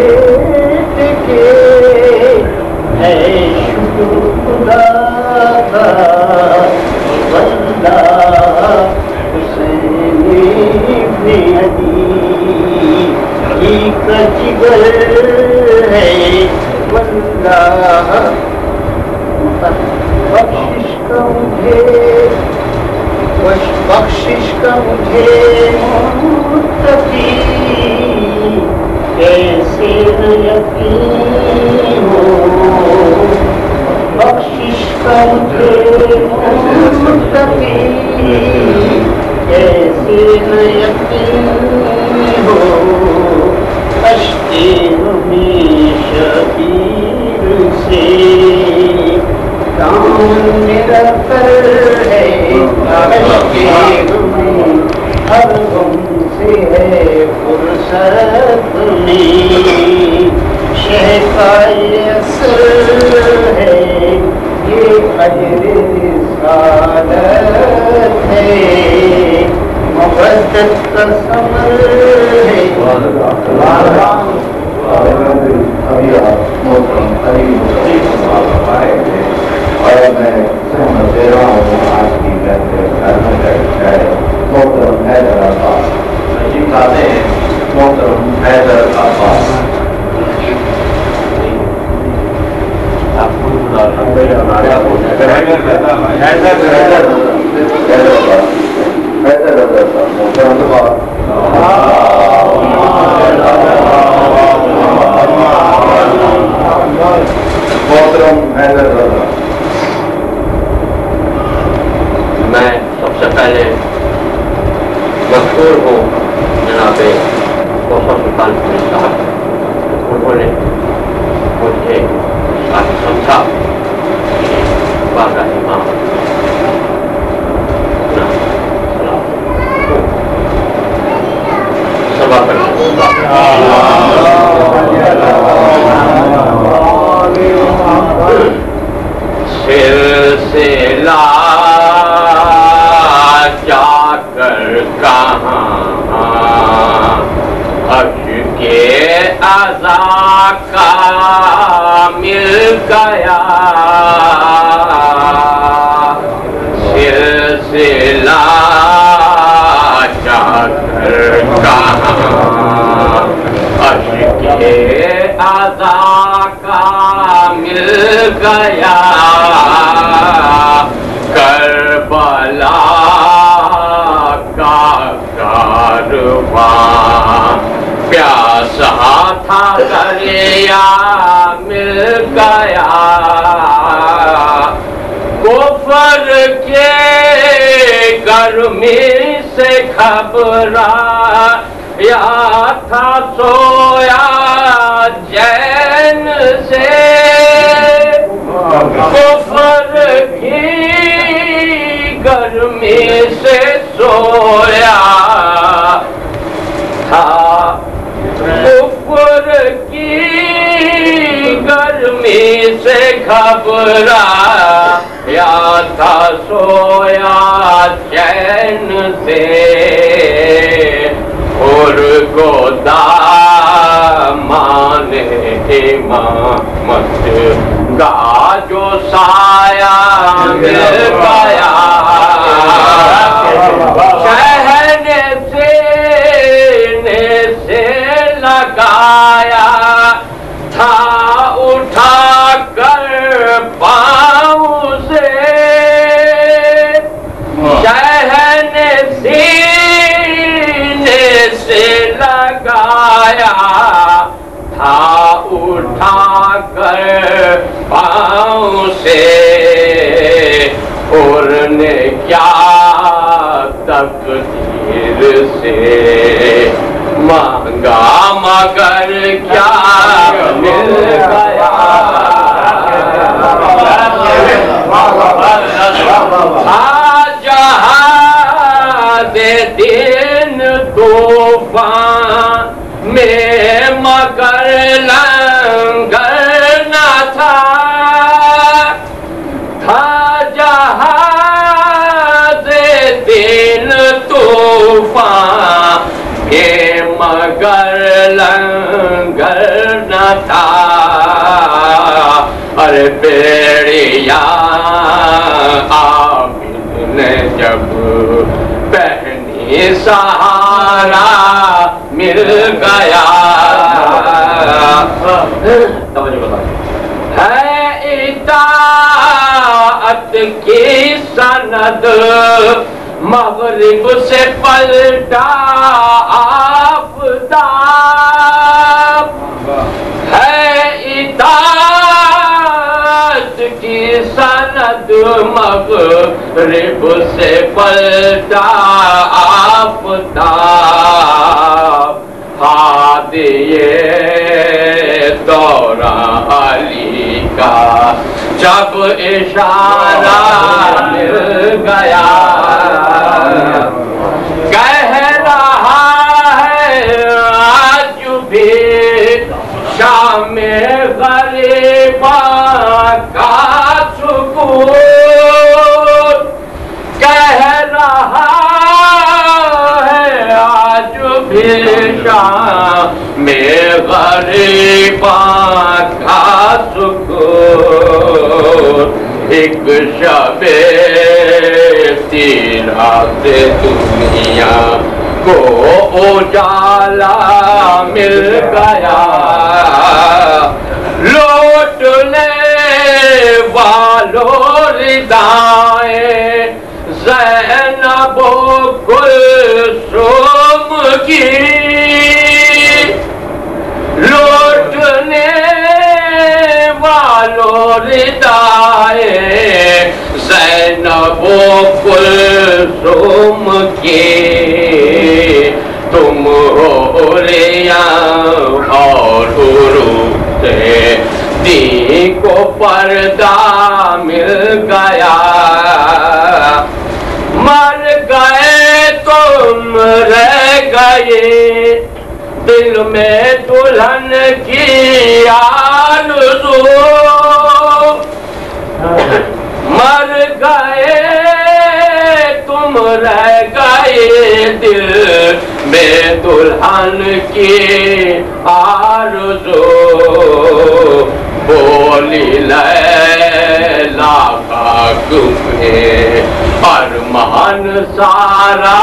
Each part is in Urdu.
بھیٹ کے ہے شکر خدا کا واللہ حسین ابن علی ہی کا جگر ہے واللہ بخشش کا مجھے متقی کیسے نہ یقین ہو بخشش کا مجھے متقی کیسے نہ یقین ہو اشکین میں شبیر سے کام میرا کر ہے ہر غم سے ہے فرصت میں شہکائے اثر ہے یہ اجر رسالت ہے مودت کا ثمر ہے اور میں سہمت دے رہا ہوں آج کی محترم حیدر عباس تشریف لاتے ہیں محترم حیدر عباس محترم حیدر میں سب سے پہلے مشہور ہوں جناب کوثر سلطان پوری صاحب انہوں نے مجھے سمجھا کہ بارگاہ امام سبا کریں سلسلہ جا کر کہاں عشق عزا کا مل گیا سلسلہ جا کر کہاں عشق عزا کا مل گیا کربلا کا کارواں پیاسا تھا دریا مل گیا کفر کے گرمی سے گھبرایا تھا سویا چین سے کفر کی گرمی سے سویا تھا کفر کی گرمی سے گھبرایا تھا سویا چین سے اور گودامان امامت کا جو سایہ مل گیا شہن سینے سے لگایا تھا اٹھا کر پاؤں سے شہن سینے سے لگایا تھا اٹھا کر پاؤں سے اور نے کیا تقدیر سے مانگا مگر کیا مل گیا جہاز دین طوفان میں مگر لنگر نہ تھا جہاز دین طوفان کے مگر لنگر بیڑیا عابد نے جب پہنی سہارا مل گیا ہے اطاعت کی سند مغرب سے پلٹا آفتاب ہے اطاعت کی سند مغرب سے پلٹا آفتاب ہادیے دورہ علی کا جب اشارہ مل گیا کہہ رہا ہے آج بھی شام غریباں کا سکون کہہ رہا ہے آج بھی شام غریباں کا سکون ایک شب تیرا سے دنیا کو اجالا مل گیا لوٹنے والوں ردائیں زینب و کلثوم کی لوٹنے والوں ردائیں زینب و کلثوم کی تم حوریاں اور عروج دین کو پردہ مل گیا مر گئے تم رہ گئے دل میں دلہن کی آرزو مر گئے تم رہ گئے دل میں دلہن کی آرزو بولی لیلا کا کیونکہ ارمان سارا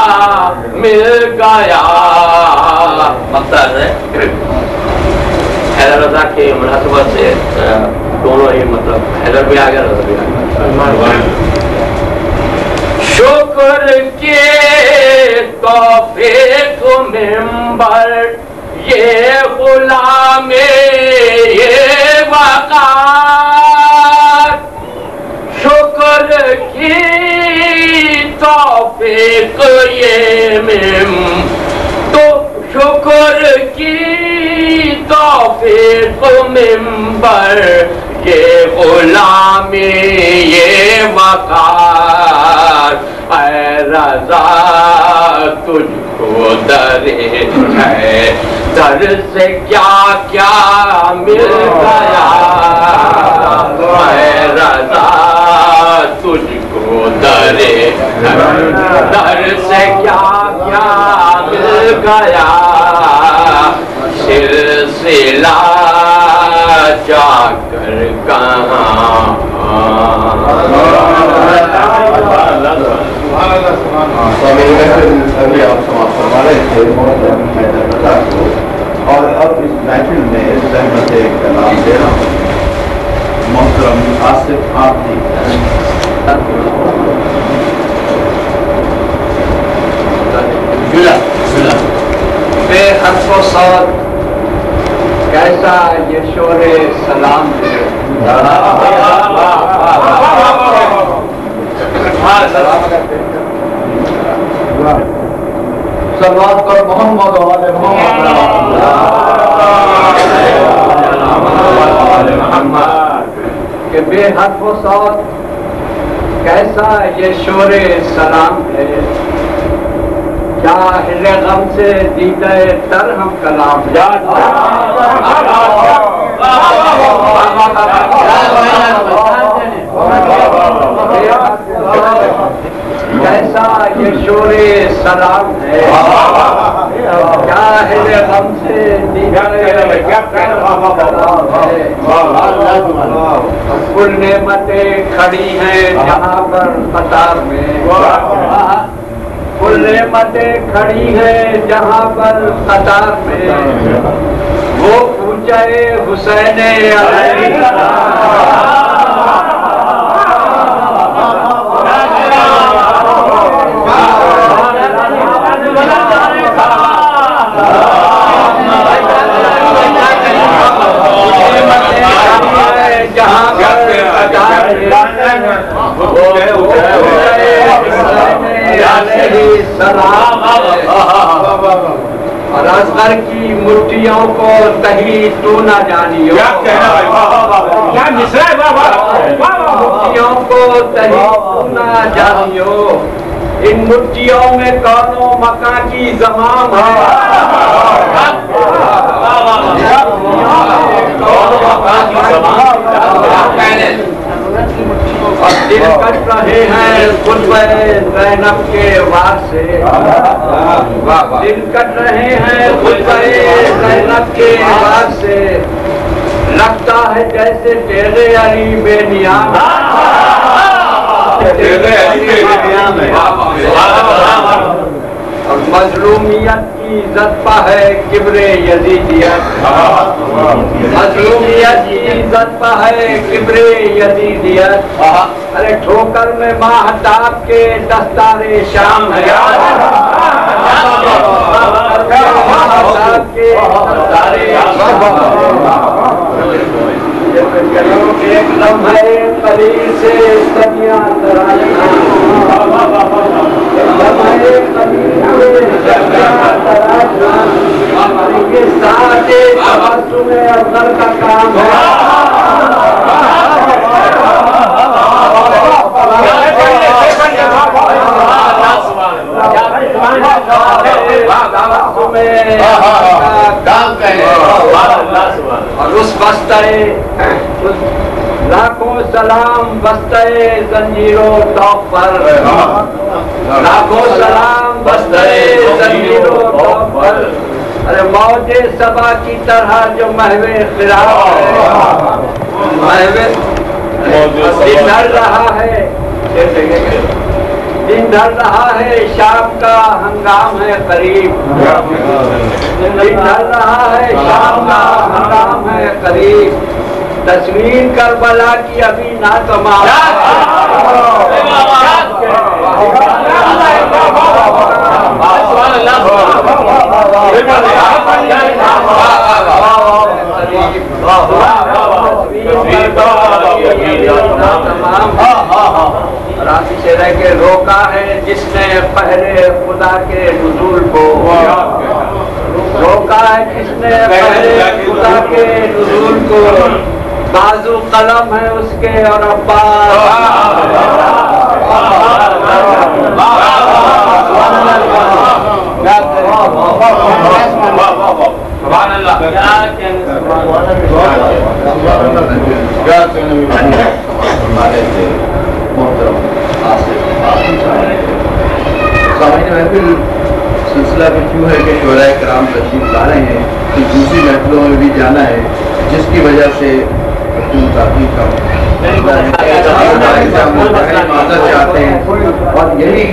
مل گیا مقصد ہے حیدر رضا کے مناسبت سے دونوں ہی مطلب حیدر بھی آ گیا رضا بھی آ گیا شکر کے توفیق ممبر یہ غلام یہ وقار شکر کی توفیق یہ تو شکر کی توفیق ممبر یہ غلام یہ وقار اے رضا تجھ کو در ہے در سے کیا کیا مل گیا اے رضا تجھ کو در سے کیا کیا مل گیا سلسلہ جا کر کہاں ابھی آپ سماعت فرما رہے تھے اور اب اس محفل میں زحمت کلام دے رہا ہوں محترم آصف آپ جی بے حرف و صوت کیسا یہ شور سلام صلوات پر محمد و آل محمد کہ بے حرف و صوت کیسا یہ شور سلام ہے کیا ہل غم سے دیدہ تر ہم کلام کیسا یہ شور سلام ہے کیا ہے غم سے کل نعمتیں کھڑی ہیں جہاں پر قطار میں، کل نعمتیں کھڑی ہیں جہاں پر قطار میں، وہ پوچھے حسین علیہ السلام اور اصغر کی مٹھیوں کو کہیں تو نہ جانیو، مٹھیوں کو کہیں تو نہ جانیو، ان مٹھیوں میں کونوں مکاں کی زمام ہے، اور دل کٹ رہے ہیں قرب زینب کے وار سے، دل کٹ رہے ہیں قرب زینب کے وار سے، لگتا ہے جیسے تیرے علی بے نیام، اور مظلومیت کی زدپا ہے کبر یزیدیت، مظلومیت کی زدپا ہے کبر یزیدیت، ارے ٹھوکر میں ماہتاب کے دستار شام ہے، ماہتاب کے دستار ایک لمحے قلیل سے صدیاں تراشنا، لمحے قلیل سے صدیاں تراشنا، یہ سارے تبسم اصغر کا کام ہے، اور اس بستہ لاکھوں سلام بستہ زنجیروں توق پر، لاکھوں سلام بستہ زنجیروں توق پر، ارے موج صبا کی طرح جو محو خلاف ہے، دن ڈھل رہا ہے، دن ڈھل رہا ہے، شام کا ہنگام ہے قریب، دن ڈھل رہا ہے، شام کا ہنگام ہے قریب، تصویر کربلا کی ابھی نہ تمام، راتی سے رہ کے روکا ہے جس نے پہلے خدا کے نزول کو، روکا ہے جس نے پہلے خدا کے نزول کو، بازو قلم ہے اس کے اور محفل سلسلہ بھی کیوں ہے کہ شعراء کرام تشریف لا رہے ہیں، کہ دوسری محفلوں میں بھی جانا ہے، جس کی وجہ سے تحقیق کا معذرت چاہتے ہیں، اور یہی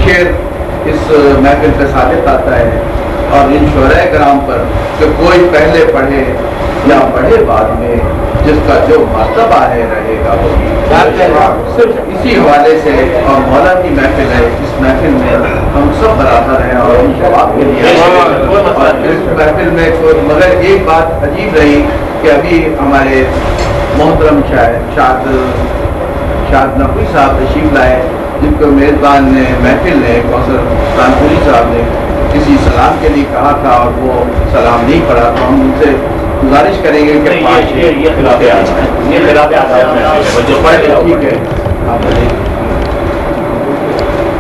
شعر اس محفل پہ ثابت آتا ہے، اور ان شعراء کرام پر کہ کوئی پہلے پڑھے یا پڑھے بعد میں، جس کا جو مرتبہ ہے رہے گا وہ صرف اسی حوالے سے، اور مولا کی محفل ہے، اس محفل میں ہم سب برابر ہیں اور ان شباب کے لیے، اور اس محفل میں مگر ایک بات عجیب رہی کہ ابھی ہمارے محترم شاد نقوی صاحب تشریف لائے، جن کو میزبان نے محفل نے کوثر کانپوری صاحب نے کسی سلام کے لیے کہا تھا اور وہ سلام نہیں پڑھا، تو ہم ان سے گزارش کریں گے کہ یہ خلاف ٹھیک ہے۔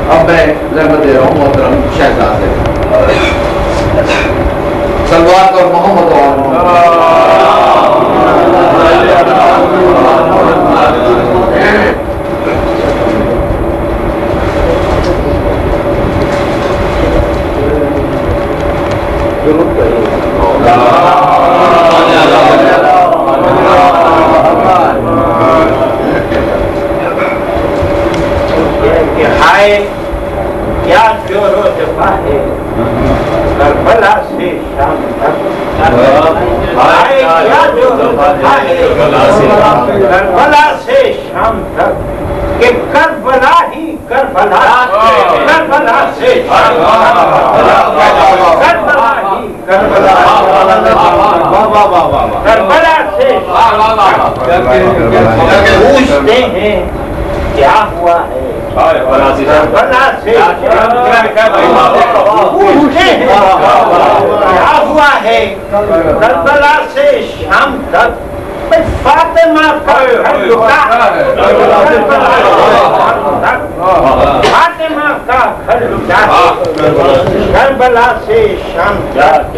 اب میں رحمت دے رہا ہوں محترم شہزاد صلوات اور محمد کربلا سے کربلا سے پوچھتے ہیں کیا ہوا ہے کربلا سے پوچھتے ہیں کیا ہوا ہے کربلا سے شام تک فاطمہ کا گھر لٹا فاطمہ کا گھر لٹا کربلا سے شام تک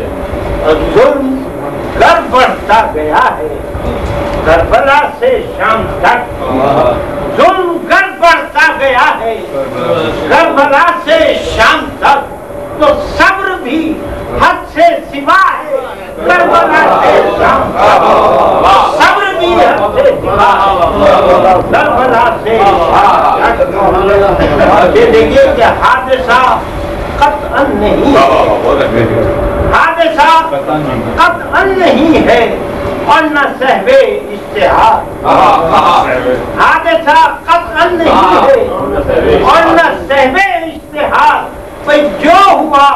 ظلم گر بڑھتا گیا ہے کربلا سے شام تک ظلم گر بڑھتا گیا ہے کربلا سے شام تک تو صبر بھی حد سے سوا ہے کربلا سے شام تک صبر بھی حد سے سوا ہے کربلا سے شام تک دیکھیے کہ حادثہ قطعا نہیں ہے حادثہ قطعا نہیں ہے اور نہ صحب اجتہاد حادثہ قطعا نہیں ہے اور نہ صحب اجتہاد بھئی جو ہوا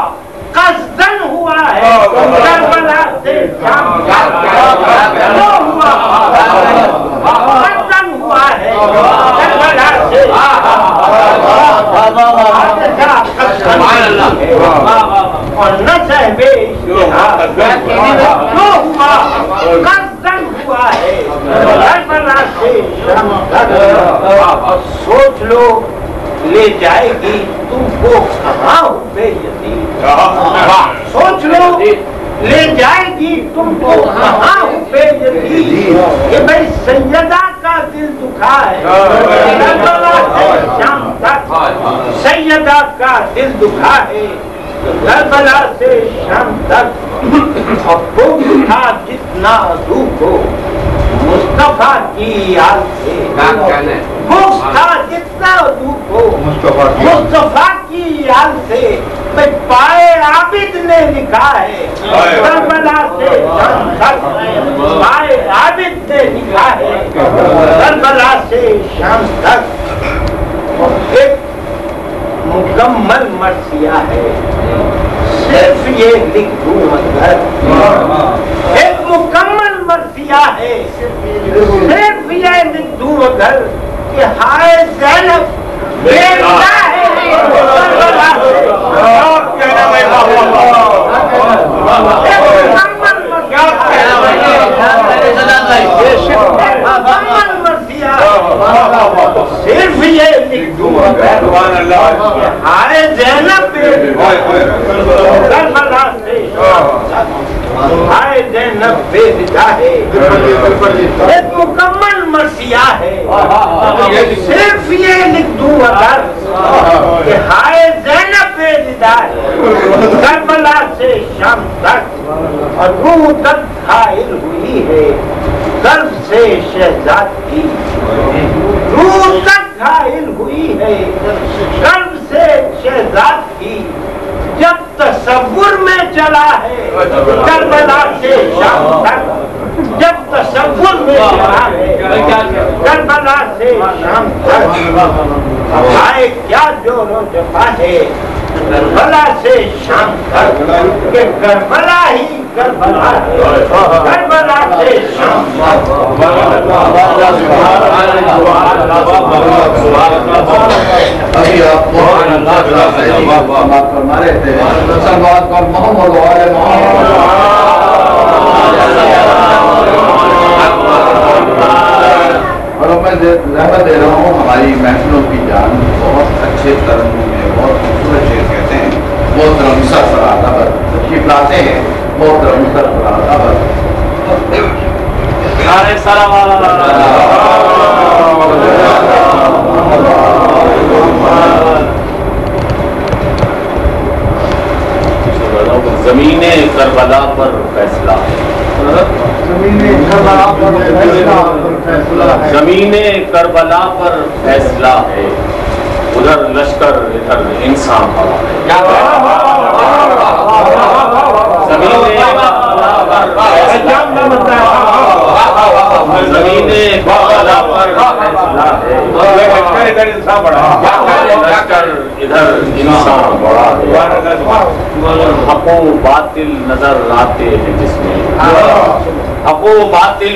قصدن ہوا ہے کربلا سے شام تک جو ہوا قصدن ہوا ہے کربلا سے حادثہ قطعا نہیں ہے اور نہ صحب اجتہاد جو ہوا قصدن ہوا ہے کربلا سے شام تک سوچ لو لے جائے گی تم کو کہاں ہو بے یتیم سوچ لو لے جائے گی تم کو کہاں ہو بے یتیم کہ بھئی سیدہ کا دل دکھا ہے کربلا سے شام تک سیدہ کا دل دکھا ہے کربلا سے شام تک حکم تھا جتنا روح ہو مصطفیٰ کی یاد سے بغض تھا جتنا روح ہو مصطفیٰ کی یاد سے پائے عابد نے لکھا ہے کربلا سے شام تک پائے عابد نے لکھا ہے کربلا سے شام تک ایک مکمل مرثیہ ہے صرف یہ لکھ دوں اگر ایک مکمل مرثیہ ہے صرف یہ لکھ دوں اگر کہ ہائے زینب بیٹا ہے کربلا سے مکمل مرثیہ صرف یہ لکھ دوں اگر ہائے زینب کربلا سے ہائے زینب بے ودا ہے ایک مکمل مرثیہ ہے صرف یہ لکھ دوں اگر کہ ہائے زینب بے ودا ہے کربلا سے شام تک اور روح تک حائل ہوئی ہے قلب سے شہزاد کی روح تک حائل ہوئی ہے قلب سے شہزاد کی جب تصور میں چلا ہے کربلا سے شام تک جب تصور میں چلا ہے کربلا سے شام تک آئے کیا جور و جفا ہے کربلا سے شام تک کہ کربلا ہی کربلا ہے کربلا سے شام تک ابھی آپ فرما رہے تھے سلوات اور محمد وآل محمد اور میں رحمت دے رہا ہوں ہماری محفلوں کی جان بہت اچھے ترنم میں بہت خوبصورت شعر کہتے ہیں محترم سرفراز احمد تشریف لاتے ہیں محترم سرفراز احمد زمین کربلا پر فیصلہ زمین کربلا پر فیصلہ ہے ادھر لشکر ادھر انسان زمین کربلا پر ادھر انسان بڑا ہے، حق و باطل نظر آتے ہیں جس میں، حق و باطل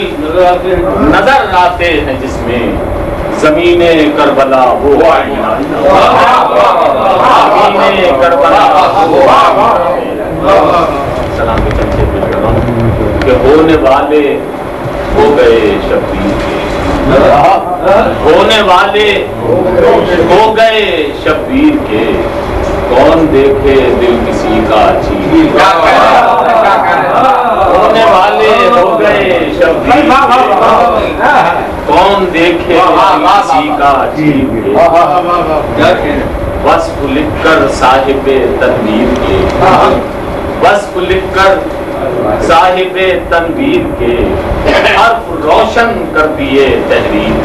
نظر آتے ہیں جس میں، زمین کربلا وہ آئینہ، زمین کربلا وہ آئینہ۔ سلام کے چمچے پہ کر رہا ہوں کہ ہونے والے ہو گئے شبیر کے، ہونے والے ہو گئے شبیر کے، کون دیکھے دل کسی کا چیر، ہونے والے ہو گئے شبیر کے، کون دیکھے دل کسی کا چیر، وصف لکھ کر صاحب تنویر کے، وصف لکھ کر صاحب تنویر کے، حرف روشن کر دیے تحریر،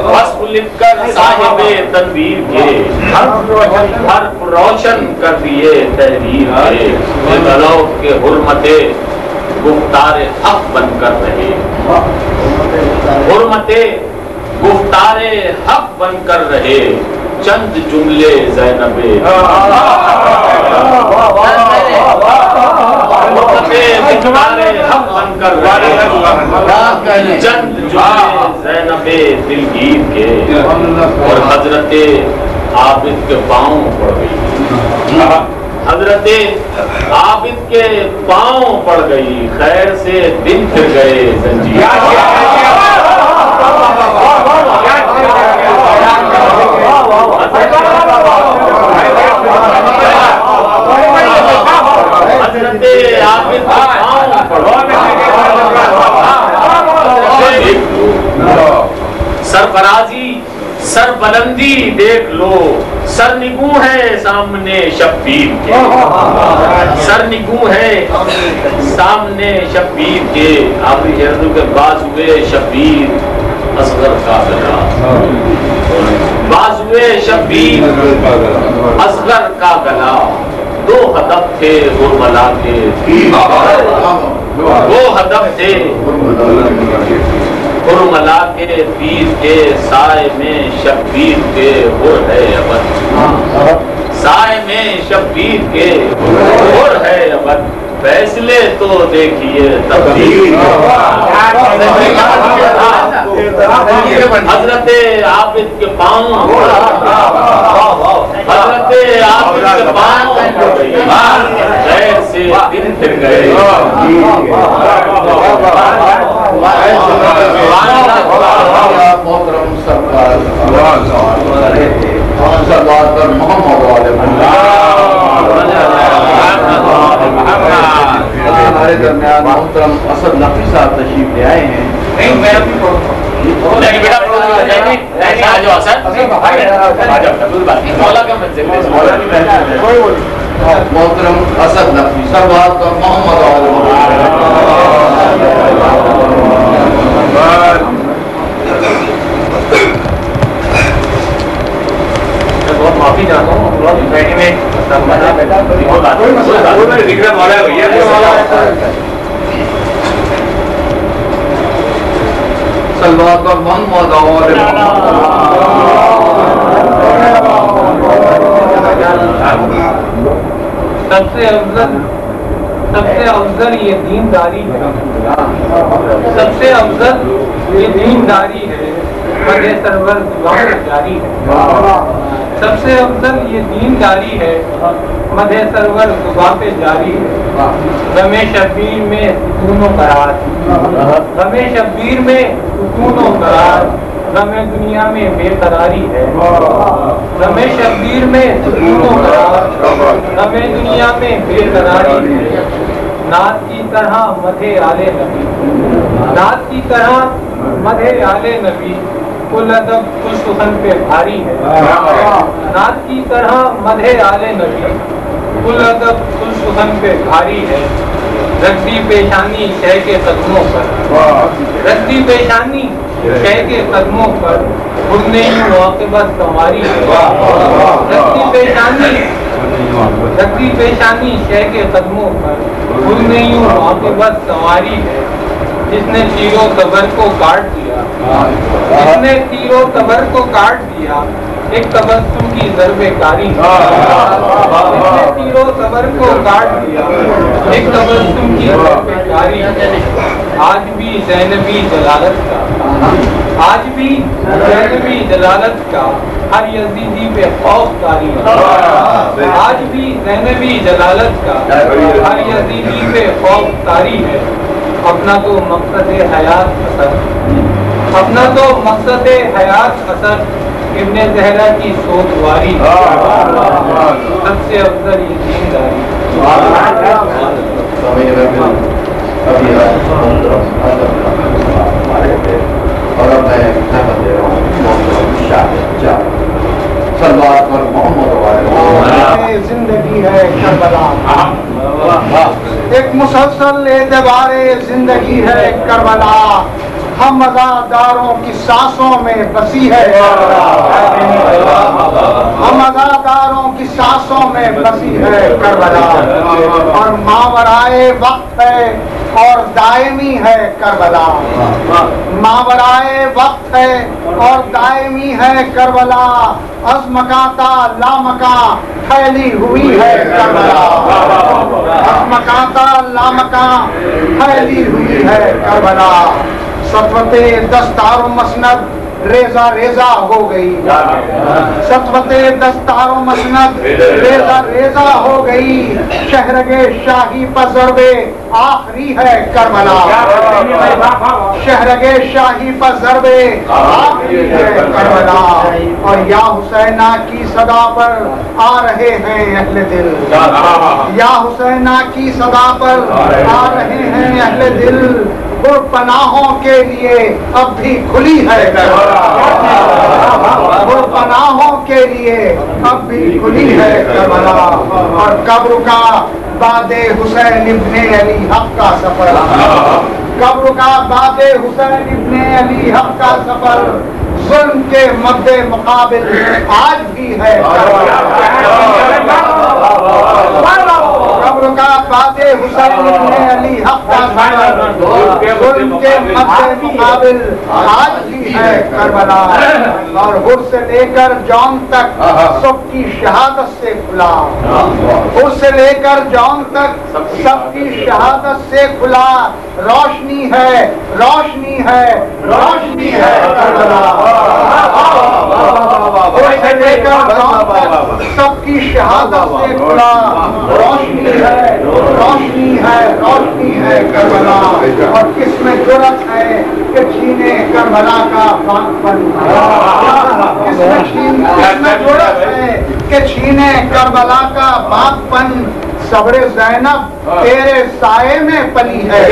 وصف لکھ کر صاحب تنویر کے، حرف روشن کر دیے تحریر کے، غلوف کے حرمت گفتار حق بن کر رہے، حرمت گفتار حق بن کر رہے، چند جملے زینب حق بن کر رہے، چند جملے زینب دلگیر کے، اور حضرت عابد کے پاؤں پڑ گئی، حضرت عابد کے پاؤں پڑ گئی، خیر سے دن پھر گئے زنجیر، سرفرازی سر بلندی دیکھ لو، سر نگو ہے سامنے شبیر کے، سر نگو ہے سامنے شبیر کے، آخری شہردوں کے بازوئے شبیر اصغر کا گلا، بازوئے شبیر اصغر کا گلا، دو ہدف تھے حرملا کے، دو ہدف تھے حرملا کے تیر کے، سائے میں شبیر کے ہر ہے ابد، سائے میں شبیر کے ہر ہے ابد، فیصلے تو دیکھیے تبدیل، حضرت عابد کے پاؤں، حضرت عابد کے پاؤں خیر سے دن پھر گئے، محترم سرکار محمد ہمارے درمیان محترم اسد نقوی صاحب تشریف لے آئے ہیں۔ محترم اسد نقوی صاحب اور محمد بہت معافی چاہتا ہوں سلوات اور محمد سب سے افضل یہ دینداری ہے، سب سے افضل یہ دینداری ہے، مدح سرور دعا جاری ہے، سب سے افضل یہ دینداری ہے، مدح سرور دعا پہ جاری ہے، غم شبیر میں سکون و قرار، غم شبیر میں سکون و قرار، غم دنیا میں بے قراری ہے، غم شبیر میں سکون و قرار، غم دنیا میں بے قراری ہے، نعت کی طرح مدح آل نبی، نعت کی طرح مدح آل نبی، کل ادب کل سخن پہ بھاری ہے، نعت کی طرح مدح آل نبی، کل ادب کل سخن پہ بھاری ہے، رکھتی پیشانی شہ کے قدموں پر، رکھتی پیشانی شہ کے قدموں پر، خود نے یوں عاقبت سنواری ہے، رکھتی پیشانی شہ کے قدموں پر، خود نے یوں عاقبت سنواری ہے، جس نے تیر و زبر کو کاٹ دیا دیا، جس نے تیر و تبر کو کاٹ دیا، ایک تبسم کی ضرب کاری، جس نے تیر و تبر کو کاٹ دیا، ایک تبسم کی ضرب کاری، آج بھی زینبی جلالت کا، آج بھی زینبی جلالت کا ہر یزیدی پہ خوف طاری ہے، آج بھی زینبی جلالت کا ہر یزیدی پہ خوف طاری ہے، اپنا تو مقصد حیات اثر، اپنا تو مقصد حیات اثر ابن زہرا کی سوگواری، سب سے افضل یہ دینداری۔ اور اب میں احمد دے رہا ہوں شاہ سلوات پر محمد زندگی ہے کربلا، ایک مسلسل اعتبار زندگی ہے کربلا، ہم عزاداروں کی سانسوں میں بسی ہے کربلا، ہم عزاداروں کی سانسوں میں بسی ہے کربلا، اور ماورائے وقت ہے اور دائمی ہے کربلا، ماورائے وقت ہے اور دائمی ہے کربلا، از مکاں تا لامکاں پھیلی ہوئی ہے کربلا، از مکاں تا لامکاں پھیلی ہوئی ہے کربلا، سطوت دستار و مسند ریزہ ریزہ ہو گئی، سطوت دستار و مسند ریزہ ریزہ ہو گئی، شہرگ شاہی پر ضرب آخری ہے کربلا، شہرگ شاہی پر ضرب آخری ہے کربلا، اور یا حسینہ کی صدا پر آ رہے ہیں اہل دل، یا حسینہ کی صدا پر آ رہے ہیں اہل دل، وہ پناہوں کے لیے اب بھی کھلی ہے کربلا، وہ پناہوں کے لیے اب بھی کھلی ہے کربلا، اور قبر کا بعد حسین ابن علی حق کا سفر، قبر کا بعد حسین ابن علی حق کا سفر، ظلم کے مد مقابل آج بھی ہے کربلا، قبر کا بعد حسین ابن علی حق کا سفر، ظلم کے مد مقابل آج بھی ہے کربلا، اور ہر سے لے کر جون تک سب کی شہادت سے کھلا، ہر سے لے کر جون تک سب کی شہادت سے کھلا، روشنی ہے روشنی ہے روشنی ہے کربلا، ہر سے لے کر جون تک سب کی شہادت سے کھلا، روشنی ہے روشنی ہے روشنی ہے کربلا، اور کس میں جرأت ہے کہ چھینے کربلا کا باغپن، کس میں جرأت ہے کہ چھینے کربلا کا باغپن، صبر زینب تیرے سائے میں پلی ہے،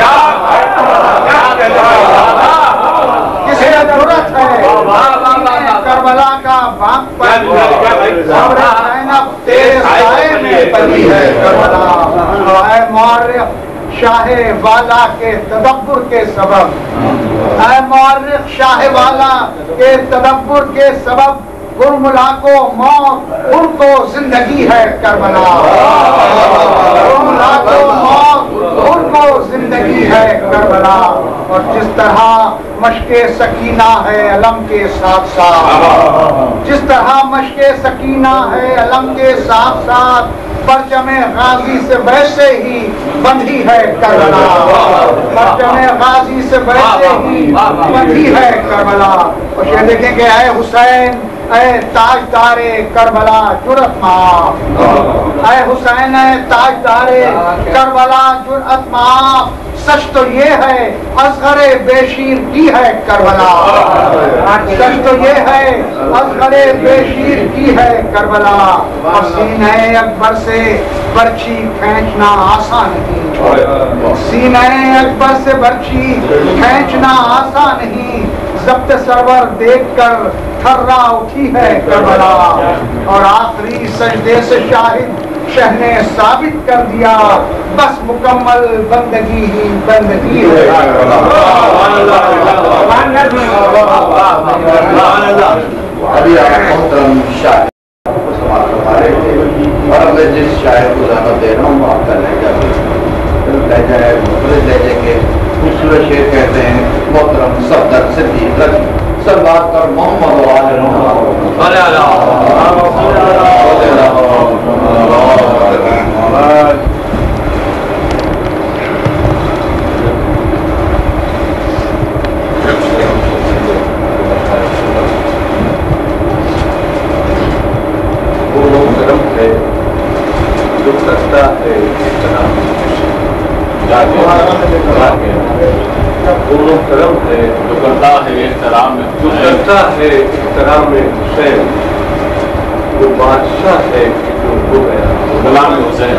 کس میں جرأت ہے کربلا کا باغپن، صبر زینب تیرے سائے میں پلی ہے کربلا، اے مورخ شاہ والا کے تدبر کے سبب، اے مورخ شاہ والا کے تدبر کے سبب، گرملا کو موت ان کو زندگی ہے کربلا، گرملا کو موت ان کو زندگی ہے کربلا، اور جس طرح مشق سکینہ ہے علم کے ساتھ ساتھ، جس طرح مشق سکینہ ہے علم کے ساتھ ساتھ، پرچم غازی سے ویسے ہی بندھی ہے کربلا، پرچم غازی سے ویسے ہی بندھی ہے کربلا، اور یہ دیکھیں کہ اے حسین اے تاجدار کربلا جرأت معاف، اے حسین اے تاجدار کربلا جرأت معاف، سچ تو یہ ہے اصغر بے شیر کی ہے کربلا، سچ تو یہ ہے اصغر بے شیر کی ہے کربلا، اور سینہ اکبر سے برچھی کھینچنا آسان نہیں، سینہ اکبر سے برچھی کھینچنا آسان نہیں، ضبط سرور دیکھ کر تھرا اٹھی ہے کربلا، اور آخری سجدے سے شاہد شہ نے ثابت کر دیا، بس مکمل بندگی ہی بندگی ہے ابھی آپ محترم شاعر کو سماعت کروا رہے تھے، اور میں جس شاعر کو زیادہ دے رہا ہوں آپ کا لہجہ مختلف لہجہ ہے، مختلف لہجے کے خوبصورت شعر کہتے ہیں محترم صفدر صدیق رضی سلوات پر محمد و آل وہ محترم ہے جو کرتا ہے وہ محترم ہے جو کرتا ہے احترام جو کرتا ہے احترام حسین، وہ بادشاہ ہے جو ہو گیا غلام حسین.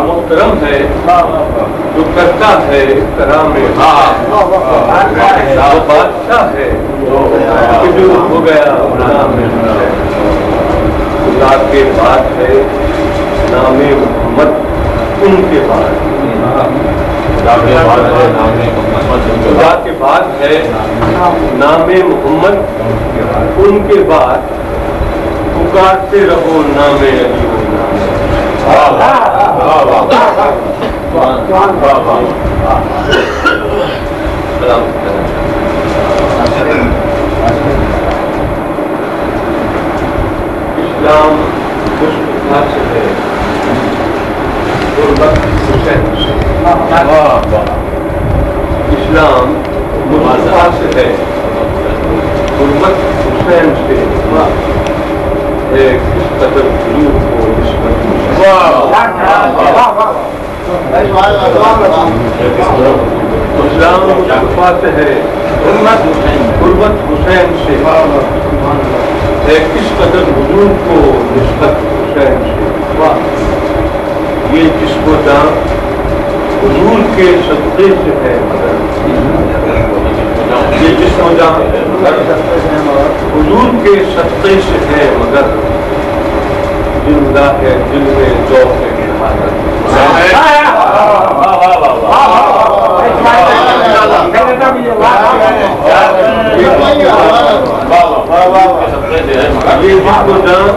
محترم ہے جو کرتا ہے احترام حسین، وہ بادشاہ ہے جو ہو گیا غلام حسین. خدا کے بعد ہے نام محمد ان کے بعد، خدا کے بعد ہے نام محمد ان کے بعد، پکارتے رہو نام علی اسلام مصطفیٰ سے ہے، غربت حسین سے. اسلام مصطفیٰ سے ہے، غربت حسین سے ہے. کس قدر غرور کو نسبت اسلام مصطفیٰ سے ہے، غربت حسین سے ہے. کس قدر حضور کو نسبت حسین سے. یہ جسم و جان حضور کے صدقے سے ہے مگر، یہ جسم و جان حضور کے صدقے سے ہے مگر، زندہ ہے دل میں ذوق شہادت. یہ جسم و جان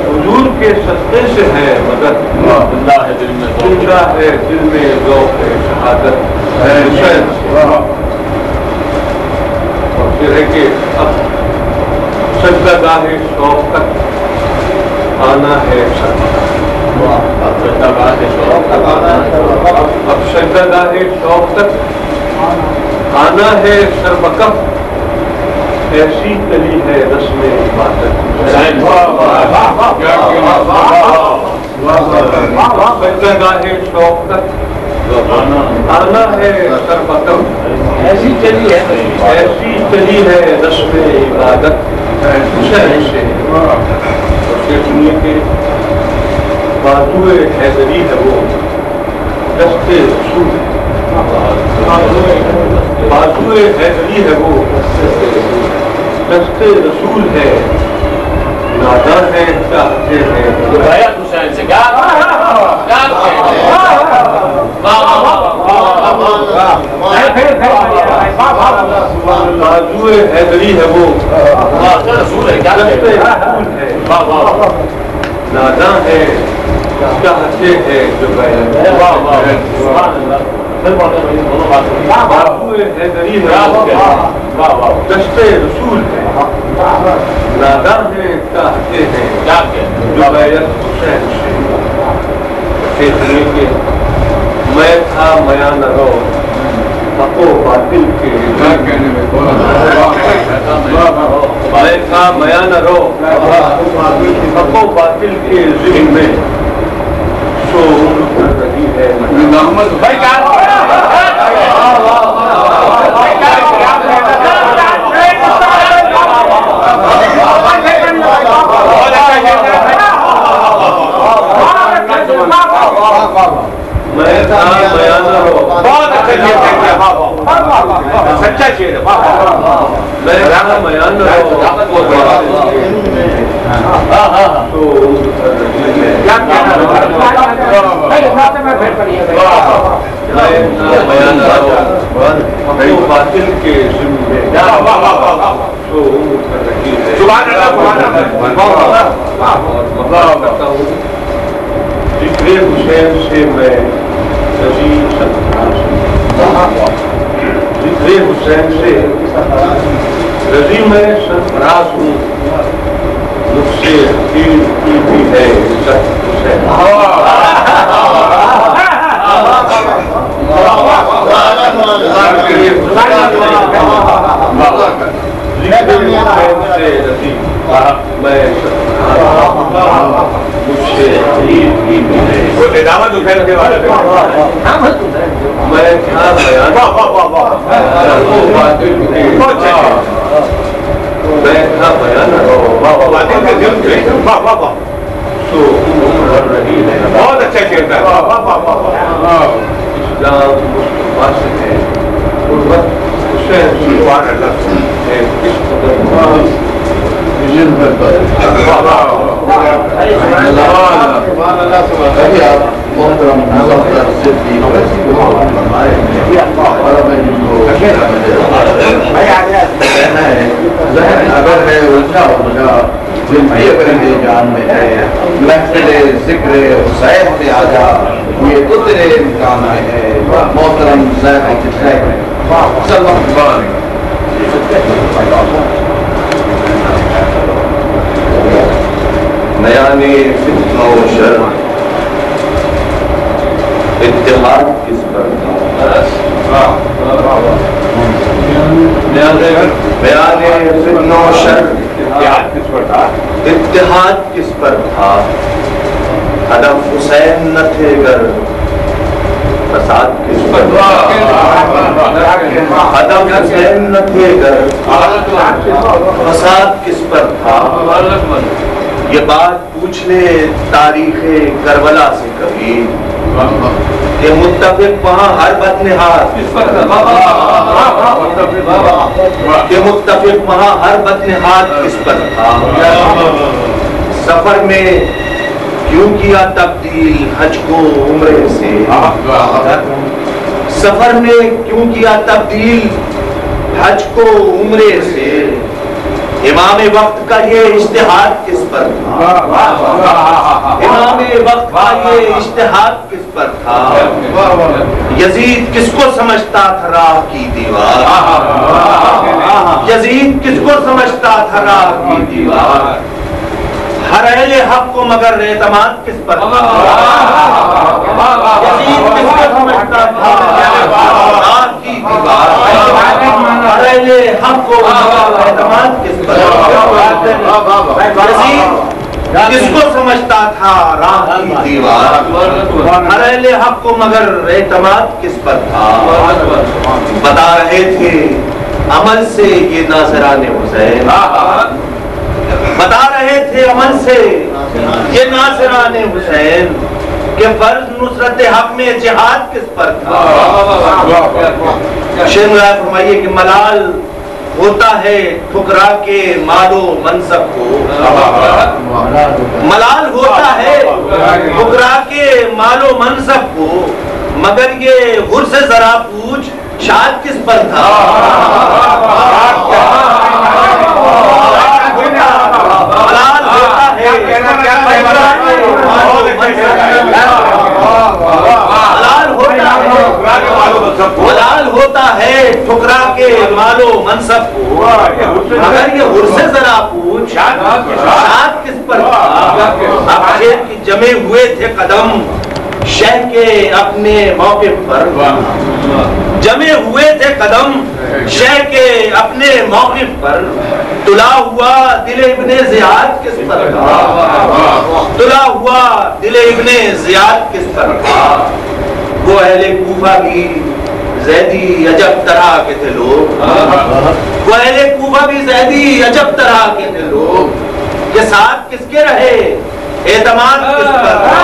حضور کے صدقے سے ہے مگر، زندہ ہے دل میں زندہ ہے دل میں ذوق شہادت حسین سے. اور پھر ہے کہ اب سجدہ گاہ شوق تک آنا ہے اب سجدہ گاہ شوق تک آنا ہے سربکف، ایسی کلی ہے رسم عبادت. سجدہ گاہ شوق تک آنا ہے سربکف، ایسی چلی ہے رسم عبادت حسین سے. کے بازوئے حیدری ہے وہ دست رسول، بازوئے حیدری ہے وہ دست رسول ہے. ناداں ہے چاہتے ہیں حسین سے کیا بازوئے حیدری ہے وہ رسول ہے، کیا ناداں ہے چاہتے ہیں جو بازوئے حیدری ہے دست رسول ہے. ناداں ہے چاہتے ہیں جو بیعت حسین سے. کہنے کے میں تھا میاں نہ رو حق و باطل کے، میں تھا میاں نہ رو حق و باطل کے ذہن میں، سو عمر کر رہی ہے میں تھا میاں نہ رو. بہت اچھا سچا شعر ہے. میں تھا میاں نہ رو باطل کے ذمے تو کر رہی ہے. ذکر حسین حسین سے میں رضی ذکر حسین سے رضی میں سرفراز ہوں، مجھ سے حکیم کی بھی ہے عزت حسین۔ بہت اچھا کھیلتا ہے، اسلام مصطفیٰ سے ہے، حسین سبحان اللہ ہے، کس قدر محترم مظفر صدیقی ذہن اگر ہے الجھا الجھا دل یہ کریں جان میں ہے، محفل ذکر حسین پہ آ جا یہ اتنے امکان میں ہے۔ محترم ذہن میانے فتنہ و شر اتحاد کس پر تھا؟ میانے فتنہ و شر اتحاد کس پر تھا؟ اتحاد کس پر تھا؟ ہدف حسین نہ تھے گر فساد کس پر تھا؟ ہدف حسین نہ تھے گر فساد کس پر تھا؟ یہ بات پوچھ لے تاریخ کربلا سے کبھی کہ متفق وہاں ہر بدنہاد کس پر تھا؟ کہ متفق وہاں ہر بدنہاد کس پر تھا؟ سفر میں کیوں کیا تبدیل حج کو عمرے سے؟ سفر میں کیوں کیا تبدیل حج کو عمرے سے؟ امام وقت کا یہ اجتہاد کس پر تھا؟ امام وقت کا یہ اجتہاد کس پر تھا؟ یزید کس کو سمجھتا تھا راہ کی دیوار؟ یزید کس کو سمجھتا تھا راہ کی دیوار؟ ہر اہل حق کو مگر اعتماد کس پر تھا؟ یزید کس کو سمجھتا تھا راہ کی دیوار؟ ہر اہل حق کو مگر اعتماد کس پر تھا؟ یزید کس کو سمجھتا تھا راہ کی دیوار؟ ہر اہل حق کو مگر اعتماد کس پر تھا؟ بتا رہے تھے عمل سے یہ ناظران حسین، بتا رہے تھے عمل سے یہ ناظران حسین کہ فرض نصرت حق میں جہاد کس پر تھا؟ شیخ فرمائیے کہ ملال ہوتا ہے ٹھکرا کے مال و منصب کو، ملال ہوتا ہے ٹھکرا کے مال و منصب کو، مگر یہ غر سے ذرا پوچھ شاد کس پر تھا؟ ملال ہوتا ہے ملال ہوتا ہے ٹھکرا کے مال و منصب کو، مگر یہ غر سے ذرا پوچھ شاد کس پر تھا؟ اب شیر کی جمے ہوئے تھے قدم شہ کے اپنے موقف پر، جمے ہوئے تھے قدم شہ کے اپنے موقف پر، تلا ہوا دل ابن زیاد کس پر تھا؟ تلا ہوا دل ابن زیاد کس پر تھا؟ وہ اہل کوفہ بھی زیدی عجب طرح کے تھے لوگ، وہ اہل کوفہ بھی زیدی عجب طرح کے تھے لوگ، کہ ساتھ کس کے رہے اعتماد کس پر تھا؟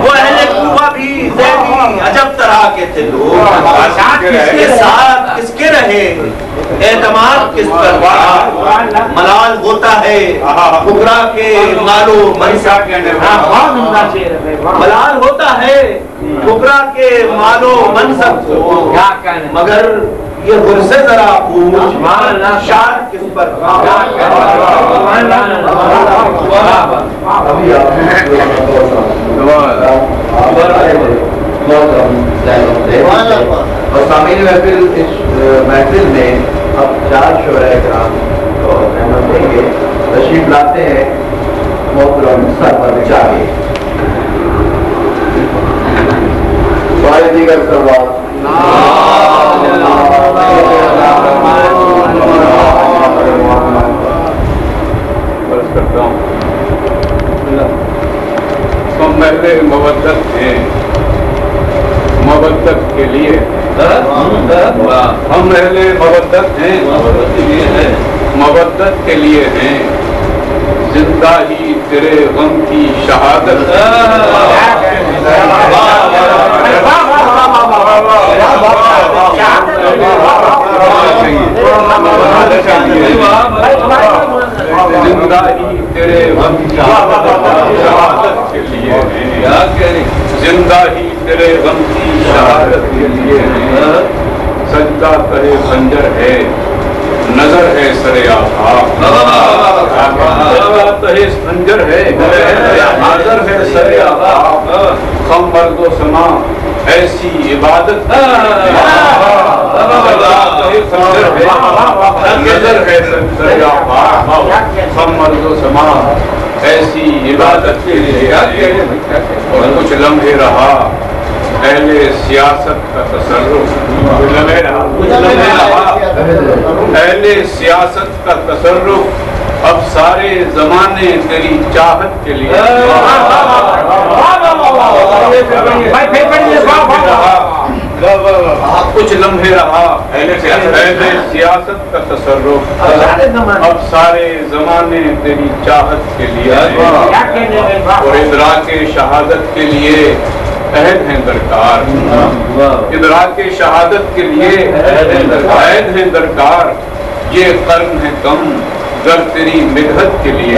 وہ اہل کوفہ بھی زیدی عجب طرح کے تھے لوگ، کے ساتھ کس کے رہے اعتماد کس پر تھا؟ ملال ہوتا ہے ٹھکرا کے مال و منصب، ملال ہوتا ہے ٹھکرا کے مال و منصب کو، مگر یہ غر سے ذرا پوچھ شاد کس پر تھا؟ اور سامعین محفل اس محفل میں اب 4 شعراء کرام کو احمد دیں گے. تشریف لاتے ہیں محترم سرور چاہیے. دیگر سروات کرتا ہوں. ہم محل مودت ہیں مودت کے لیے. ہم محل مودت ہیں مودت کے لیے ہیں. زندہ ہی تیرے غم کی شہادت. زندہ ہی تیرے غم کی شہادت کے لیے ہیں. زندہ ہی تیرے غم کی شہادت کے لیے ہیں. سجدہ تہے خنجر ہے نظر ہے سرے آفاق. سجدہ تہے خنجر ہے نظر ہے سرے آفاق. خم مرد و سما ایسی عبادت نظر ہے سرے آفاق. خم مرد و سما ایسی عبادت کے لیے. اور کچھ لمحے رہا اہل سیاست کا تصرف. اہل سیاست کا تصرف اب سارے زمانے تیری چاہت کے لیے. کچھ لمحے رہا اہل سیاست کا تصرف اب سارے زمانے تیری چاہت کے لیے. اور ادراک شہادت کے لیے عہد ہیں درکار. ادراک شہادت کے لیے عہد ہیں درکار. یہ قرن ہے کم گر تیری مدحت کے لیے.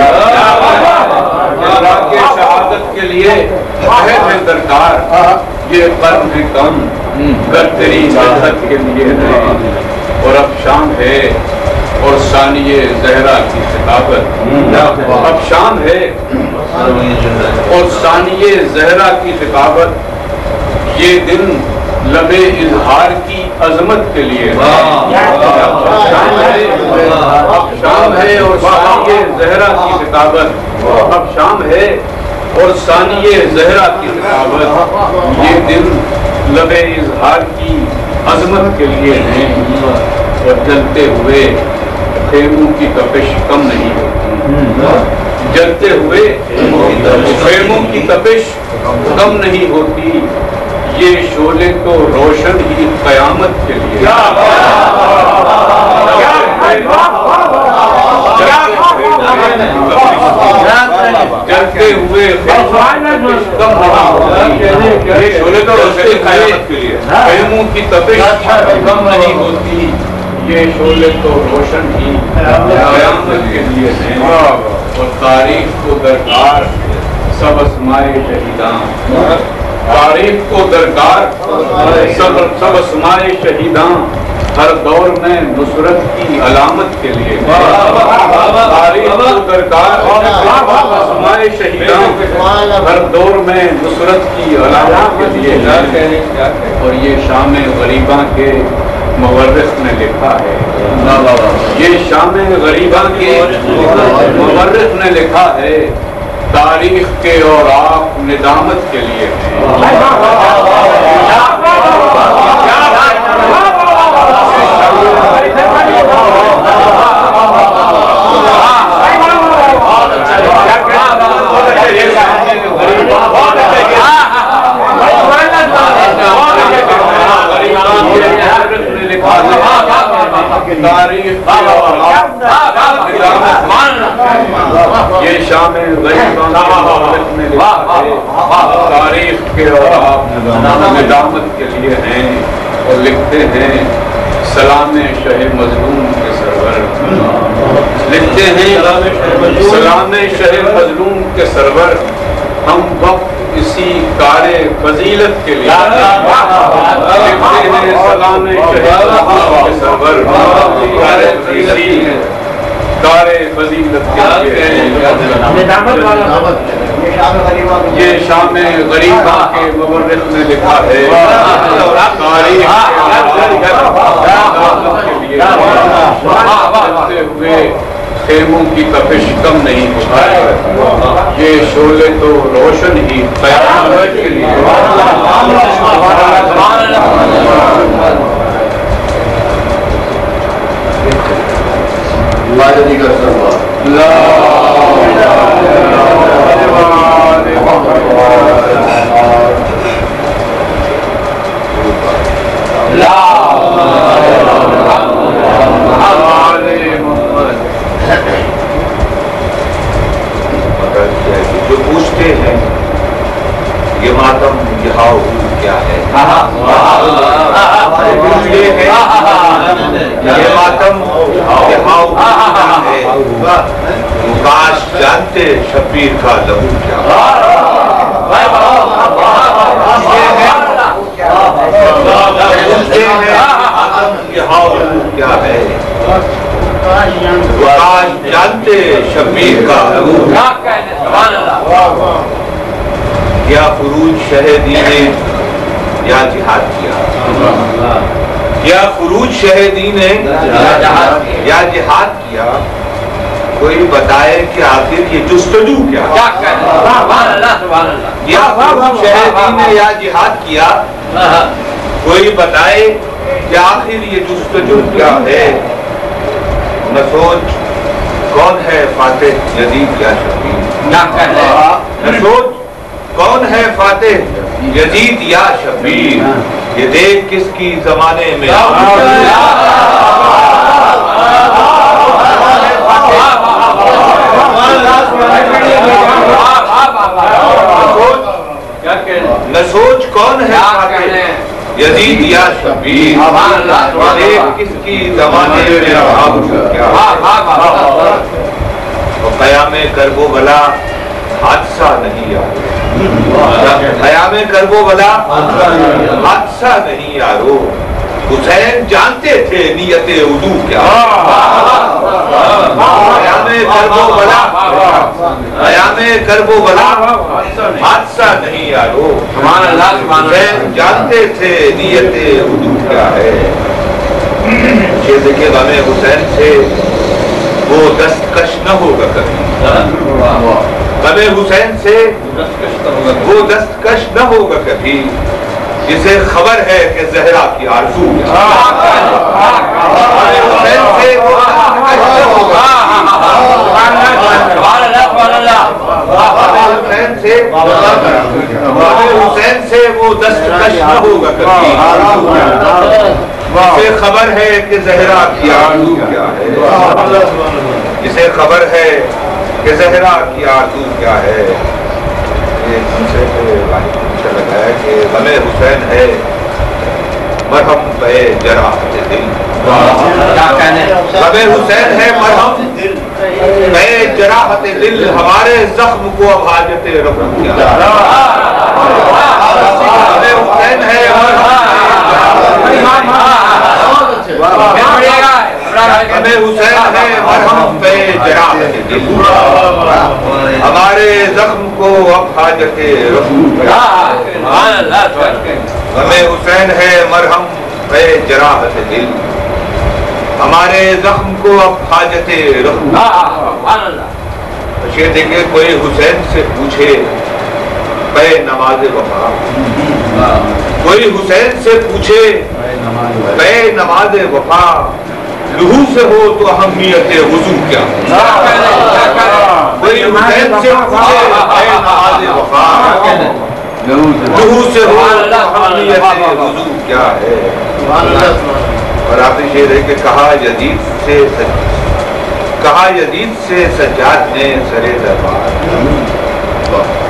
ادراک شہادت کے لیے عہد ہیں درکار. یہ قرن ہے کم گر تیری مدحت کے لیے. اور اب شام ہے اور ثانیہ زہرا کی خطابت. اب شام ہے اور ثانیہ زہرا کی خطابت. یہ دن لبے اظہار کی عظمت کے لیے. اب شام ہے اور ثانیہ زہرا کی خطابت. اب شام ہے اور ثانیہ زہرا کی خطابت. یہ دن لبے اظہار کی عظمت کے لیے ہیں. اور جلتے ہوئے خیموں کی تپش کم نہیں ہوتی. جلتے ہوئے خیموں کی تپش کم نہیں ہوتی. یہ شعلے تو روشن ہی قیامت کے لیے. جلتے ہوئے شعلے تو روشن ہی قیامت کے لیے. خیموں کی تپش کم نہیں ہوتی. یہ شعلے تو روشن ہی قیامت کے لیے ہیں. اور تاریخ کو درکار سب اسمائے شہیداں. تاریخ کو درکار سب اسمائے شہیداں. ہر دور میں نصرت کی علامت کے لیے. تاریخ کو درکار سب اسمائے شہیداں. ہر دور میں نصرت کی علامت کے لیے. اور یہ شام غریباں کے مورخ نے لکھا ہے. یہ شام غریباں کے مورخ نے لکھا ہے. تاریخ کے اور آپ ندامت کے لیے یہ شام تاریخ کے اور آپ ندامت کے لیے ہیں. اور لکھتے ہیں سلام شہ مظلوم کے سرور. لکھتے ہیں سلام شہ مظلوم کے سرور. ہم وقت اسی کار فضیلت کے لیے لکھتے ہیں سلام شہ مظلوم کے سرور. کار فضیلت کے لیے یہ شام غریبہ کے مورخ نے لکھا ہے چلتے ہوئے خیموں کی تپش کم نہیں ہوتا ہے، یہ شعلے تو روشن ہی قیامت کے لیے جو پوچھتے ہیں یہ ماتم یہاں کیا ہے، یہ ماتم یہاں ہے، کاش جانتے شبیر کا لہو کیا کیا ہے، کاش جانتے شبیر کا لہو یا فروج شہیدین یا جہاد کیا، یا فروج شہیدین یا جہاد کیا، کوئی بتائے کہ آخر یہ جستجو کیا، یا فروج شہیدین یا جہاد کیا، کوئی بتائے کہ آخر یہ جستجو کیا ہے، نہ سوچ کون ہے فاتح یزید یا شبیر، نہ سوچ کون ہے فاتح یزید یا شبیر، یہ دیکھ کس کی زمانے میں نہ سوچ کون ہے فاتح یزید یا شبیر، یہ دیکھ کس کی زمانے میں کیا، قیام کرب و بلا حادثہ نہیں یارو، قیام کرب و بلا حادثہ نہیں یارو، حسین جانتے تھے نیت وضو کیا، قیام کرب و بلا حادثہ نہیں یارو، حسین جانتے تھے نیت وضو کیا ہے، یہ دیکھیں غم حسین سے وہ دستکش نہ ہوگا کبھی، غم حسین سے وہ دستکش نہ ہوگا کبھی، جسے خبر ہے کہ زہرا کی آرزو غم حسین سے وہ دستکش نہ ہوگا، حسین سے وہ دستکش نہ ہوگا کبھی، جسے خبر ہے کہ زہرا کی آرزو کیا ہے، جسے خبر ہے کہ زہرا کی آرزو کیا ہے، یہ ہم سے لگا ہے کہ غم حسین ہے مرہم پہ جراحت دل، غم حسین ہے مرہم پہ جراحت دل، ہمارے زخم کو اب حاجت رفع کیا، غم حسین ہے غم حسین ہے مرہم پہ جراحت دل، ہمارے زخم کو اب حاجت رفع کیا، غم حسین ہے مرہم پہ جراحت دل، ہمارے زخم کو اب حاجت رفع، یہ دیکھیں کوئی حسین سے پوچھے پہ نماز وفا، کوئی حسین سے پوچھے پہ نماز وفا، لہو سے ہو تو اہمیت وضو کیا، کوئی حسین سے پوچھے پہ نماز وفا، لہو سے ہو تو اہمیت وضو کیا ہے، اور آخری شعر ہے کہ کہا یزید سے سجاد نے سرے دربار،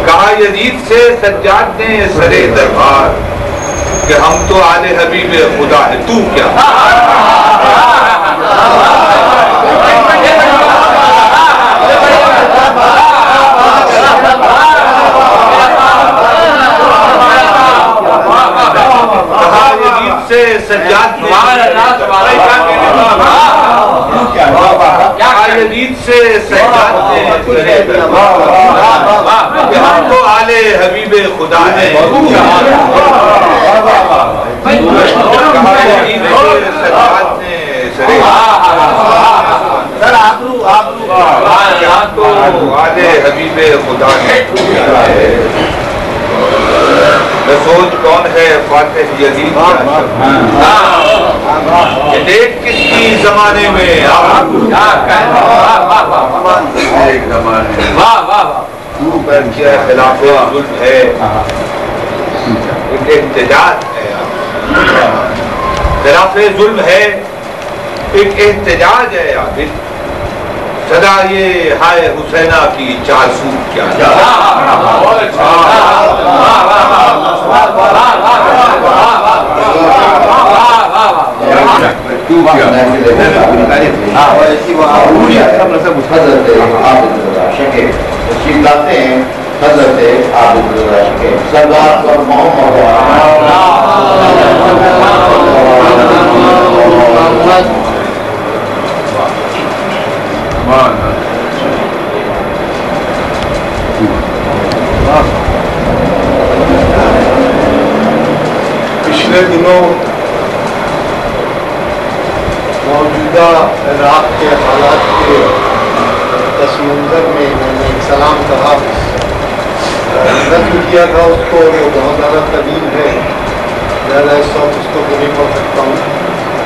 کہا یزید سے سجاد نے سرے دربار کہ ہم تو آل حبیب خدا ہے تو کیا، کہا یزید سے سجاد نے یزید سے سجاد نے خدا ہے حبیب خدا ہے میں سوچ کون ہے فاتح یزید یہ دیکھ کس کی زمانے میں ایک زمانے پر کیا خلاف ظلم ہے ایک احتجاج ہے خلاف ظلم ہے ایک احتجاج ہے عابد صدا یہ ہائے حسینہ کی چار سوٹ کیا حضرت عابد سردار اور پچھلے دنوں موجودہ عراق کے حالات کے پس منظر میں میں نے ایک سلام کہا نظم کیا تھا اس کو وہ بہت زیادہ طویل ہے زیادہ اس وقت اس کو نہیں پڑھ سکتا ہوں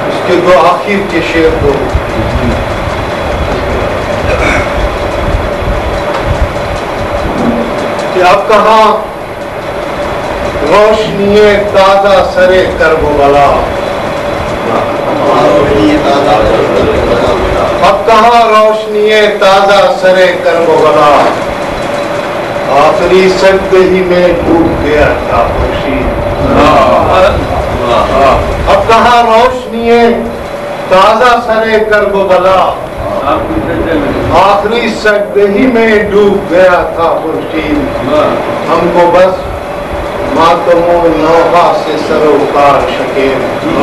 اس کے دو آخر کے شعر دو کہ اب کہاں روشنی تازہ سرے کرب و بلا اب کہاں روشنی تازہ سرے کرب و بلا آخری سجدہی میں ڈوب گیا تھا خورشید اب کہاں روشنی تازہ سرے کرب و بلا آخری سجدہی میں ڈوب گیا تھا خورشید ہم کو بس ماتم و نوحہ سے سروکار شکیل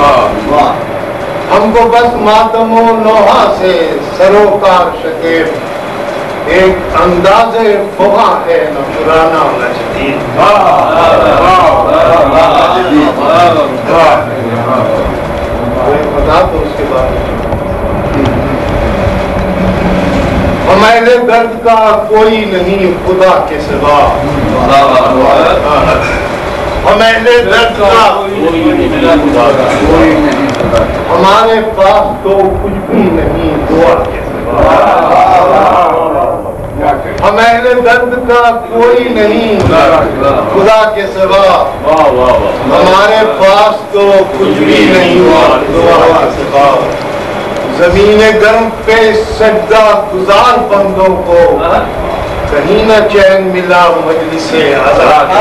ہم کو بس ماتم و نوحہ سے سروکار شکیل ایک انداز فغا ہے نہ پرانا نہ جدید بتا تو اس کے بعد ہمارے درد کا کوئی نہیں خدا کے سوا ہمارے درد کا ہمارے پاس تو کچھ بھی نہیں دعا کے سوا ہمارے درد کا کوئی نہیں خدا کے سوا ہمارے پاس تو کچھ بھی نہیں دعا کے سوا زمین گرم پہ سجدہ گزار بندوں کو کہیں نہ چین ملا مجلس آزاد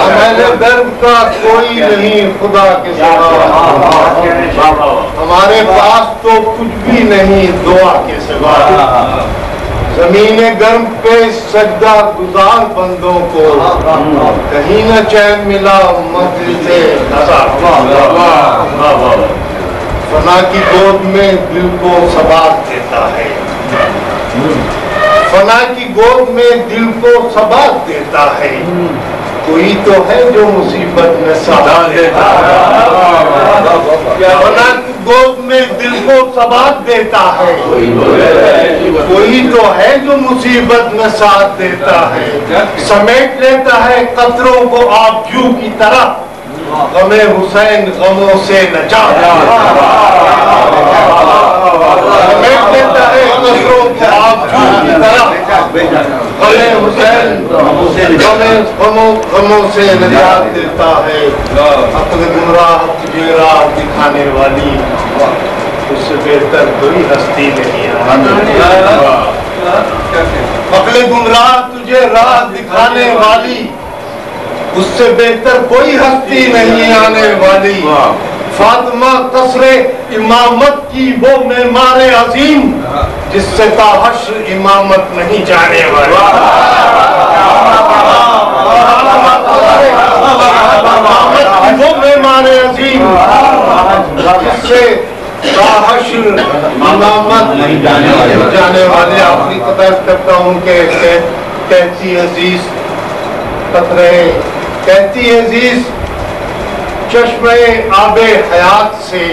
ہمارے درد کا کوئی نہیں خدا کے سوا ہمارے پاس تو کچھ بھی نہیں دعا کے سوا زمین گرم پہ سجدہ گزار بندوں کو کہیں نہ چین ملا مجلس آزاد فنا کی گود میں دل کو ثبات دیتا ہے فنا کی گود میں دل کو ثبات دیتا ہے کوئی تو ہے جو مصیبت میں ساتھ دیتا ہے فنا کی گود میں دل کو ثبات دیتا ہے کوئی تو ہے جو مصیبت میں ساتھ دیتا ہے سمیٹ لیتا ہے قطروں کو آپ جو کی طرح غم حسین غموں سے نجات سمیٹ لیتا ہے قطروں کو آپ جو کی طرح غم حسین غموں سے نجات دیتا ہے عقل گمراہ تجھے راہ دکھانے والی اس سے بہتر کوئی ہستی نہیں عقل گمراہ تجھے راہ دکھانے والی اس سے بہتر کوئی ہستی نہیں آنے والی فاطمہ قصر امامت کی وہ معمار عظیم جس سے تا حشر امامت نہیں جانے والی امامت کی وہ معمار عظیم جس سے حشر امامت جانے والے آخری قطع کرتا ہوں کہ کہتی عزیز قطرے کہتی عزیز چشمے آب حیات سے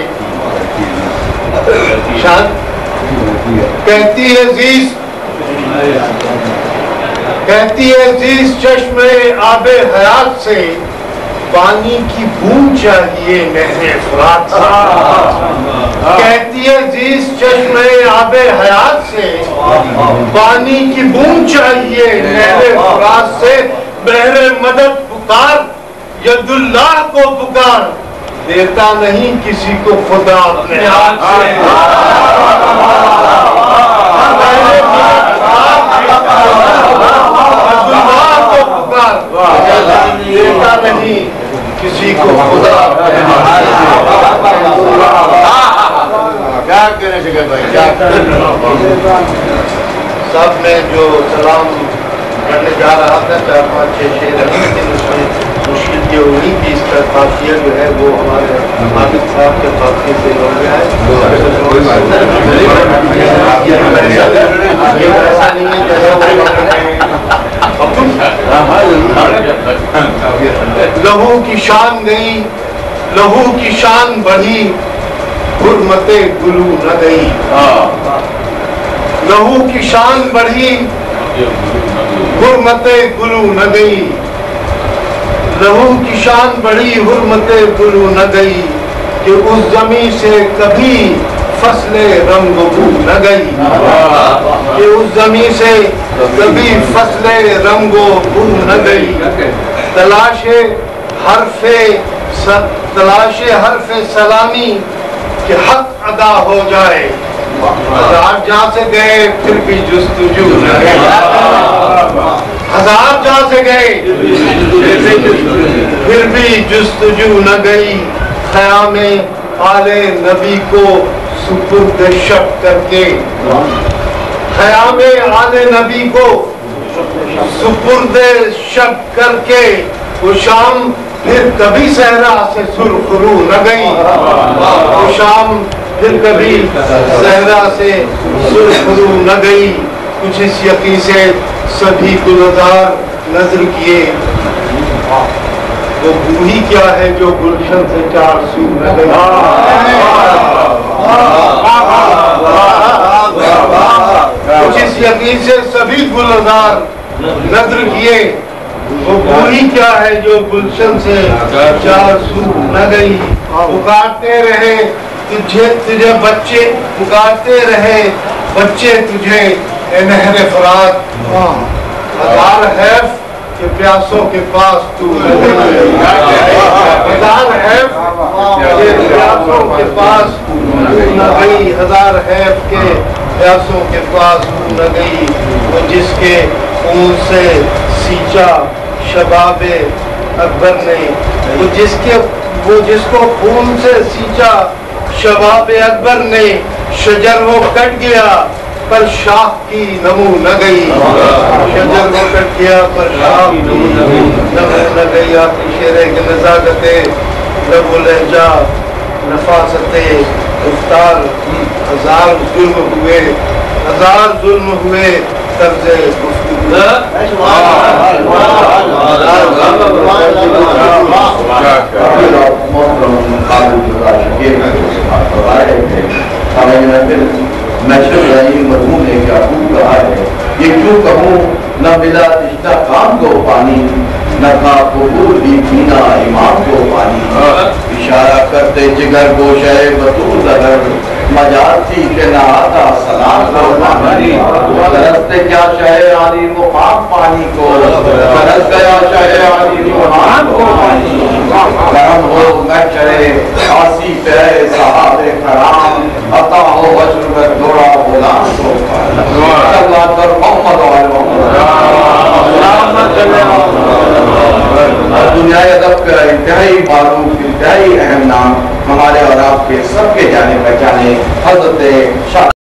کہتی عزیز چشمے آب حیات سے پانی کی بوند چاہیے نہر فرات سے کہتی عزیز چشمے آب حیات سے پانی کی بوند چاہیے نہر فرات سے بحر مدد پکار ید اللہ کو پکار دیتا نہیں کسی کو خدا اپنے ہاتھ سے دیتا نہیں کسی کو خدا کیا کہنے سے بھائی کیا سب میں جو سلام کرنے جا رہا تھا 4-5-6 شعر لیکن اس میں مشکل یہ ہوئی کہ اس کا قافیہ جو ہے وہ ہمارے عابد صاحب کے قافیے سے ہو گیا ہے ایسا نہیں ہے جیسے لہو کی شان گئی لہو کی شان بڑھی حرمت گلو نہ گئی لہو کی شان بڑھی حرمت گلو نہ گئی لہو کی شان بڑھی حرمت گلو نہ گئی کہ اس زمین سے کبھی فصل رنگ و بو نہ گئی کہ اس زمین سے کبھی فصل رنگ و بو نہ گئی تلاش حرف سلامی کہ حق ادا ہو جائے ہزار جہاں سے گئے پھر بھی جستجو نہ گئی ہزار جہاں سے گئے پھر بھی جستجو نہ گئی خیام آل نبی کو سپرد شب کر کے خیام آل نبی کو سپرد شب کر کے وہ شام پھر کبھی صحرا سے سرخ رو نہ گئی وہ شام پھر کبھی صحرا سے سرخ رو نہ گئی کچھ اس یقین سے سبھی گلزار نظر کیے وہ بوڑھی کیا ہے جو گلشن سے 4 سو نہ گئی کچھ اس یقین سے سبھی گلزار نظر کیے وہ بوڑھی کیا ہے جو گلشن سے 4 سو نہ گئی پکارتے رہے تجھے بچے پکارتے رہے بچے تجھے اے نہر فرات ہزار حیف کہ پیاسوں کے پاس تو نہ گئی ہزار حیف کہ پیاسوں کے پاس تو نہ گئی ہزار حیف کے پیاسوں کے پاس تو نہ گئی وہ جس کے خون سے سینچا شباب اکبر نے وہ جس کو خون سے سینچا شباب اکبر نے شجر وہ کٹ گیا پر شاخ کی نمو نہ گئی شجر وہ کٹ گیا پر شاخ کی نمو نہ گئی آخری شعر کی نزاکت لب و لہجہ نفاست گفتار ہزار ظلم ہوئے طرز گفتگو مضمون ہے کیا خوب کہا ہے یہ کیوں کہوں نہ ملا رشتہ کام کو پانی نہ تھا قبول بھی پینا امام کو پانی اشارہ کرتے جگر گوشہ بطور دگر مجال تھی کہ نہ آتا سلام کو پانی درستے کیا شہ عالی مقام پانی کو درست گیا شہ عالی مقام کو پانی کرم ہو محشر آسی پہ صحاب کرام عطا ہو بشر پر دوڑا غلام کو اللہ پر محمد و دنیا ادب کا انتہائی معروف انتہائی اہم نام ہمارے اور آپ کے سب کے جانے پہچانے حضرت شاہ